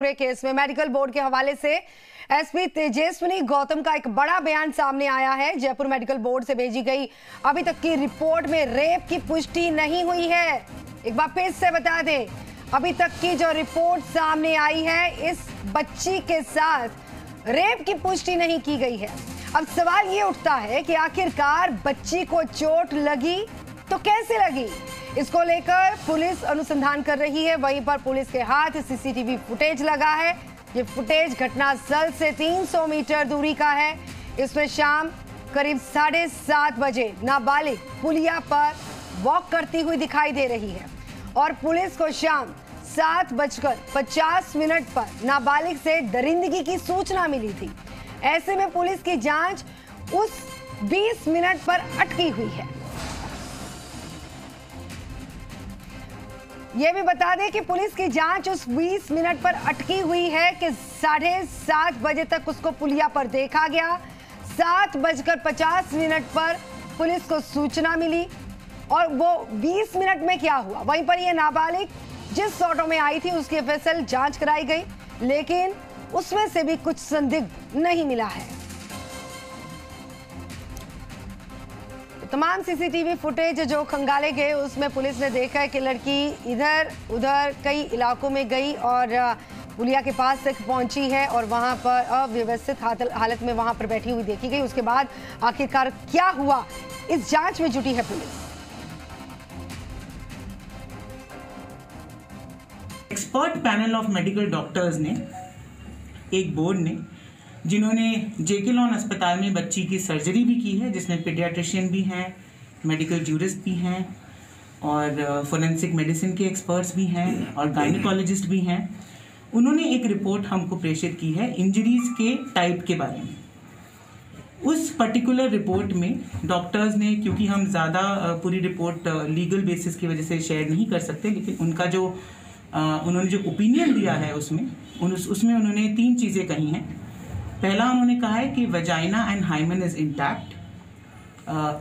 Case में medical board के हवाले से एसपी तेजस्विनी गौतम का एक बड़ा बयान सामने आया है। जयपुर मेडिकल बोर्ड से भेजी गई अभी तक की रिपोर्ट में रेप की पुष्टि नहीं हुई है। एक बार फिर से बता दें, अभी तक की जो रिपोर्ट सामने आई है, इस बच्ची के साथ रेप की पुष्टि नहीं की गई है। अब सवाल ये उठता है कि आखिरकार बच्ची को चोट लगी तो कैसे लगी, इसको लेकर पुलिस अनुसंधान कर रही है। वहीं पर पुलिस के हाथ सीसीटीवी फुटेज लगा है। ये फुटेज घटनास्थल से 300 मीटर दूरी का है। इसमें शाम करीब 7:30 बजे नाबालिग पुलिया पर वॉक करती हुई दिखाई दे रही है और पुलिस को शाम 7:50 पर नाबालिग से दरिंदगी की सूचना मिली थी। ऐसे में पुलिस की जांच उस 20 मिनट पर अटकी हुई है। यह भी बता दें कि पुलिस की जांच उस 20 मिनट पर अटकी हुई है कि 7:30 बजे तक उसको पुलिया पर देखा गया। 7:50 पर पुलिस को सूचना मिली और वो 20 मिनट में क्या हुआ, वहीं पर यह नाबालिग जिस ऑटो में आई थी उसकी एफएसएल जांच कराई गई, लेकिन उसमें से भी कुछ संदिग्ध नहीं मिला है। तमाम सीसीटीवी फुटेज जो खंगाले गए उसमें पुलिस ने देखा है कि लड़की इधर उधर कई इलाकों में गई और पुलिया के पास तक पहुंची है और वहां पर अव्यवस्थित हालत में वहां पर बैठी हुई देखी गई। उसके बाद आखिरकार क्या हुआ, इस जांच में जुटी है police. Expert panel of medical doctors ने, एक बोर्ड ने, जिन्होंने जेके लॉन अस्पताल में बच्ची की सर्जरी भी की है, जिसमें पीडियाट्रिशियन भी हैं, मेडिकल जूरिस्ट भी हैं और फोरेंसिक मेडिसिन के एक्सपर्ट्स भी हैं और गायनिकोलॉजिस्ट भी हैं, उन्होंने एक रिपोर्ट हमको प्रेषित की है इंजरीज के टाइप के बारे में। उस पर्टिकुलर रिपोर्ट में डॉक्टर्स ने, क्योंकि हम ज़्यादा पूरी रिपोर्ट लीगल बेसिस की वजह से शेयर नहीं कर सकते, लेकिन उनका जो उन्होंने जो ओपिनियन दिया है उसमें उन्होंने 3 चीज़ें कही हैं। पहला, उन्होंने कहा है कि vagina and hymen is intact,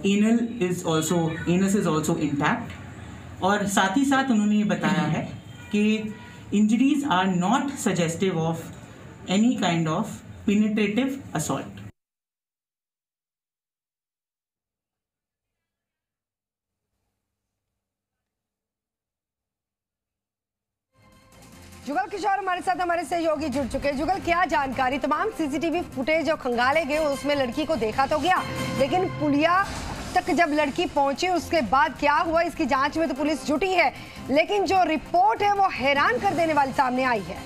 anus is also intact, और साथ ही साथ उन्होंने ये बताया है कि injuries are not suggestive of any kind of penetrative assault. Jugal Kishore हमारे साथ हमारे सहयोगी जुड़ चुके हैं। जुगल, क्या जानकारी, तमाम सीसीटीवी फुटेज जो खंगाले गए उसमें लड़की को देखा तो गया, लेकिन पुलिया तक जब लड़की पहुंची उसके बाद क्या हुआ, इसकी जांच में तो पुलिस जुटी है, लेकिन जो रिपोर्ट है वो हैरान कर देने वाली सामने आई है।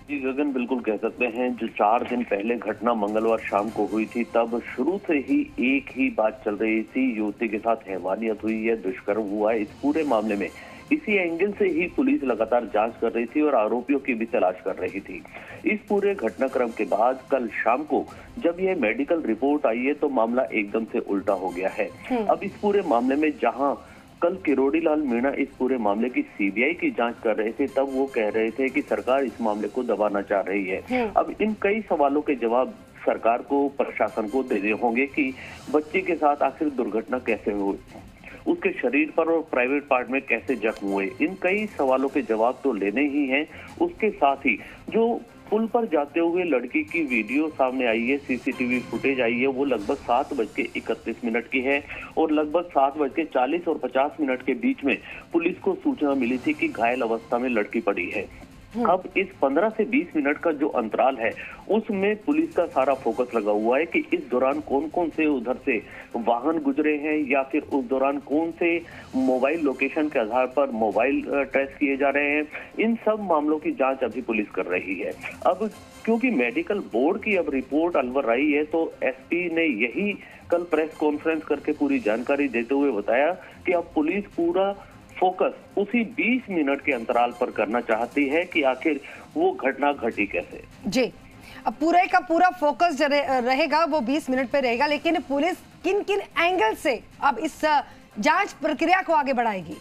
जी गगन, बिल्कुल कह सकते हैं। जो 4 दिन पहले घटना मंगलवार शाम को हुई थी, तब शुरू से ही एक ही बात चल रही थी, युवती के साथ हैवानियत हुई है, दुष्कर्म हुआ है। इस पूरे मामले में इसी एंगल से ही पुलिस लगातार जांच कर रही थी और आरोपियों की भी तलाश कर रही थी। इस पूरे घटनाक्रम के बाद कल शाम को जब ये मेडिकल रिपोर्ट आई है तो मामला एकदम से उल्टा हो गया है। अब इस पूरे मामले में जहां कल किरोड़ी लाल मीणा इस पूरे मामले की सीबीआई की जांच कर रहे थे, तब वो कह रहे थे कि सरकार इस मामले को दबाना चाह रही है। अब इन कई सवालों के जवाब सरकार को, प्रशासन को देने होंगे कि बच्चे के साथ आखिर दुर्घटना कैसे हुई, उसके शरीर पर और प्राइवेट पार्ट में कैसे जख्म हुए। इन कई सवालों के जवाब तो लेने ही हैं। उसके साथ ही जो पुल पर जाते हुए लड़की की वीडियो सामने आई है, सीसीटीवी फुटेज आई है, वो लगभग 7:31 की है और लगभग 7:40 और 50 के बीच में पुलिस को सूचना मिली थी कि घायल अवस्था में लड़की पड़ी है। अब इस 15 से 20 मिनट का जो अंतराल है उसमें पुलिस का सारा फोकस लगा हुआ है कि इस दौरान कौन कौन से उधर से वाहन गुजरे हैं या फिर उस दौरान कौन से मोबाइल लोकेशन के आधार पर मोबाइल ट्रेस किए जा रहे हैं। इन सब मामलों की जांच अभी पुलिस कर रही है। अब क्योंकि मेडिकल बोर्ड की अब रिपोर्ट अलवर आई है, तो एसपी ने यही कल प्रेस कॉन्फ्रेंस करके पूरी जानकारी देते हुए बताया कि अब पुलिस पूरा फोकस उसी 20 मिनट के अंतराल पर करना चाहती है कि आखिर वो घटना घटी कैसे। जी, अब पूरे का पूरा फोकस रहेगा वो 20 मिनट पे रहेगा, लेकिन पुलिस किन किन एंगल से अब इस जांच प्रक्रिया को आगे बढ़ाएगी?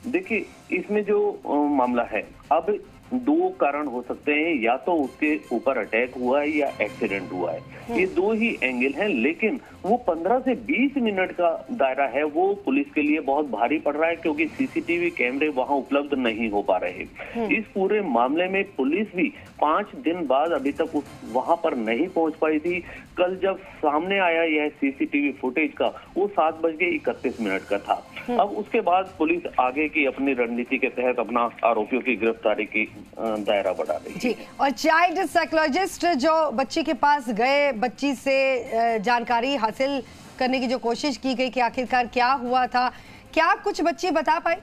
देखिए, इसमें जो मामला है, अब दो कारण हो सकते हैं, या तो उसके ऊपर अटैक हुआ है या एक्सीडेंट हुआ है। ये दो ही एंगल हैं, लेकिन वो 15 से 20 मिनट का दायरा है वो पुलिस के लिए बहुत भारी पड़ रहा है, क्योंकि सीसीटीवी कैमरे वहां उपलब्ध नहीं हो पा रहे। इस पूरे मामले में पुलिस भी 5 दिन बाद अभी तक वहां पर नहीं पहुंच पाई थी। कल जब सामने आया यह सीसीटीवी फुटेज का, वो 7:31 का था। अब उसके बाद पुलिस आगे की अपनी रणनीति के तहत अपना आरोपियों की गिरफ्तारी की दायरा बढ़ा रही है। जी, और चाइल्ड साइकोलॉजिस्ट जो बच्ची के पास गए, बच्ची से जानकारी हासिल करने की जो कोशिश की गई कि आखिरकार क्या हुआ था, क्या कुछ बच्ची बता पाई?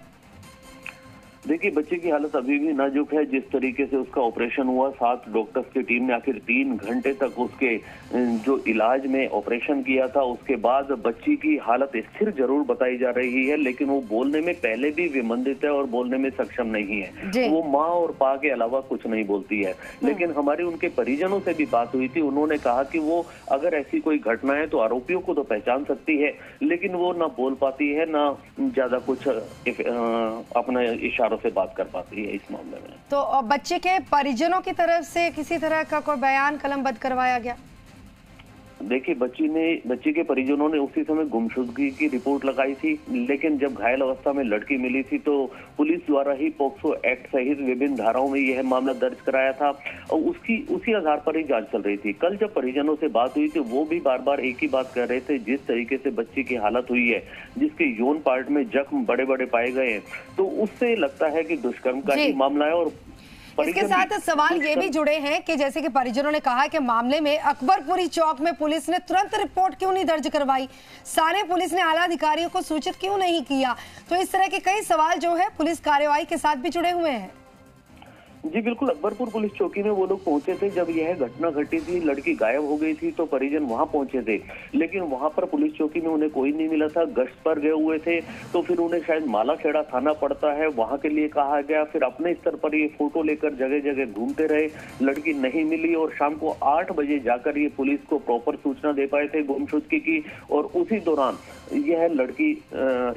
देखिए, बच्चे की हालत अभी भी नाजुक है। जिस तरीके से उसका ऑपरेशन हुआ, 7 डॉक्टर्स की टीम ने आखिर 3 घंटे तक उसके जो इलाज में ऑपरेशन किया था, उसके बाद बच्ची की हालत स्थिर जरूर बताई जा रही है, लेकिन वो बोलने में पहले भी विमंदित है और बोलने में सक्षम नहीं है। वो माँ और पा के अलावा कुछ नहीं बोलती है। लेकिन हमारी उनके परिजनों से भी बात हुई थी, उन्होंने कहा कि वो अगर ऐसी कोई घटना है तो आरोपियों को तो पहचान सकती है, लेकिन वो ना बोल पाती है, ना ज्यादा कुछ अपने इशारों से बात कर पाती है इस मामले में। तो बच्चे के परिजनों की तरफ से किसी तरह का कोई बयान कलमबद्ध करवाया गया? देखिए, बच्ची के परिजनों ने उसी समय गुमशुदगी की रिपोर्ट लगाई थी, लेकिन जब घायल अवस्था में लड़की मिली थी तो पुलिस द्वारा ही पॉक्सो एक्ट सहित विभिन्न धाराओं में यह मामला दर्ज कराया था और उसी आधार पर ही जांच चल रही थी। कल जब परिजनों से बात हुई थी, वो भी बार बार एक ही बात कर रहे थे, जिस तरीके से बच्ची की हालत हुई है, जिसके यौन पार्ट में जख्म बड़े बड़े पाए गए हैं, तो उससे लगता है कि दुष्कर्म का ही मामला है। और इसके साथ सवाल ये भी जुड़े हैं कि जैसे कि परिजनों ने कहा कि मामले में अकबरपुरी चौक में पुलिस ने तुरंत रिपोर्ट क्यों नहीं दर्ज करवाई, सारे पुलिस ने आला अधिकारियों को सूचित क्यों नहीं किया। तो इस तरह के कई सवाल जो है पुलिस कार्रवाई के साथ भी जुड़े हुए हैं। जी बिल्कुल, अकबरपुर पुलिस चौकी में वो लोग पहुंचे थे जब यह घटना घटी थी, लड़की गायब हो गई थी, तो परिजन वहां पहुंचे थे, लेकिन वहां पर पुलिस चौकी में उन्हें कोई नहीं मिला था। गश्त पर गए हुए थे, तो फिर उन्हें शायद मालाखेड़ा थाना पड़ता है, वहां के लिए कहा गया। फिर अपने स्तर पर ये फोटो लेकर जगह जगह घूमते रहे, लड़की नहीं मिली और शाम को 8 बजे जाकर ये पुलिस को प्रॉपर सूचना दे पाए थे गुमशुदगी की, और उसी दौरान यह लड़की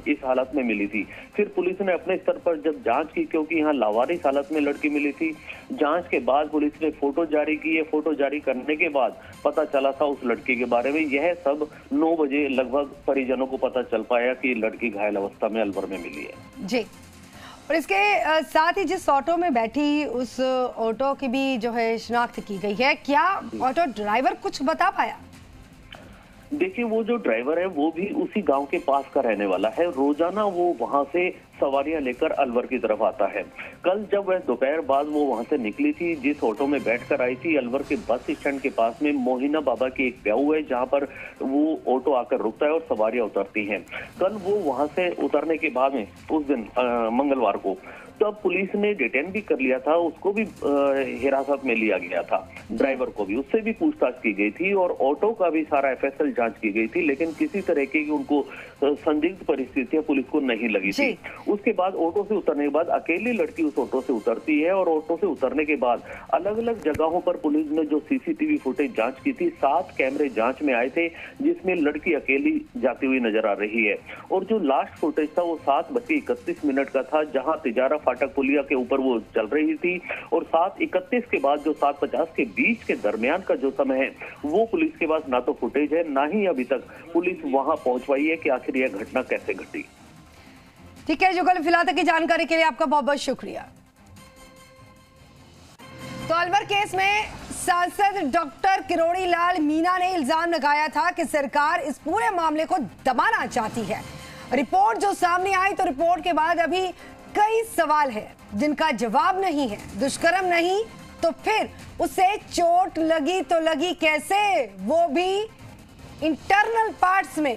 इस हालत में मिली थी। फिर पुलिस ने अपने स्तर पर जब जांच की, क्योंकि यहाँ लावारिस हालत में लड़की मिली थी, जांच के बाद पुलिस ने फोटो जारी की है। फोटो जारी करने के बाद पता चला था उस लड़की के बारे में। यह सब 9 बजे लगभग परिजनों को पता चल पाया कि लड़की घायल अवस्था में अलवर में मिली है। जी, और इसके साथ ही जिस ऑटो में बैठी उस ऑटो की भी जो है शिनाख्त की गई है, क्या ऑटो ड्राइवर कुछ बता पाया? देखिए, वो जो ड्राइवर है वो भी उसी गांव के पास का रहने वाला है। रोजाना वो वहां से सवारियां लेकर अलवर की तरफ आता है। कल जब वह दोपहर बाद वो वहां से निकली थी, जिस ऑटो में बैठकर आई थी, अलवर के बस स्टैंड के पास में मोहिना बाबा की एक प्याऊ है, जहां पर वो ऑटो आकर रुकता है और सवारियां उतरती हैं। कल वो वहां से उतरने के बाद में उस दिन मंगलवार को तब पुलिस ने डिटेन भी कर लिया था, उसको भी हिरासत में लिया गया था, ड्राइवर को भी, उससे भी पूछताछ की गई थी और ऑटो का भी सारा एफएसएल जांच की गई थी, लेकिन किसी तरह की उनको संदिग्ध परिस्थितियां पुलिस को नहीं लगी थी। उसके बाद ऑटो से उतरने के बाद अकेली लड़की उस ऑटो से उतरती है और ऑटो से उतरने के बाद अलग अलग जगहों पर पुलिस ने जो सीसीटीवी फुटेज जांच की थी, 7 कैमरे जांच में आए थे, जिसमें लड़की अकेली जाती हुई नजर आ रही है। और जो लास्ट फुटेज था वो 7:31 का था, जहां तिजारा फाटक पुलिया के ऊपर वो चल रही थी, और 7:31 के बाद जो 7:50 के बीच के दरमियान का जो समय है, वो पुलिस के पास ना तो फुटेज है, ना ही अभी तक पुलिस वहां पहुंच पाई है कि आखिर यह घटना कैसे घटी। ठीक है जुगल, फिलहाल तक की जानकारी के लिए आपका बहुत बहुत शुक्रिया। तो अलवर केस में सांसद डॉक्टर किरोड़ी लाल मीणा ने इल्जाम लगाया था कि सरकार इस पूरे मामले को दबाना चाहती है। रिपोर्ट जो सामने आई, तो रिपोर्ट के बाद अभी कई सवाल हैं जिनका जवाब नहीं है। दुष्कर्म नहीं तो फिर उसे चोट लगी तो लगी कैसे, वो भी इंटरनल पार्ट्स में।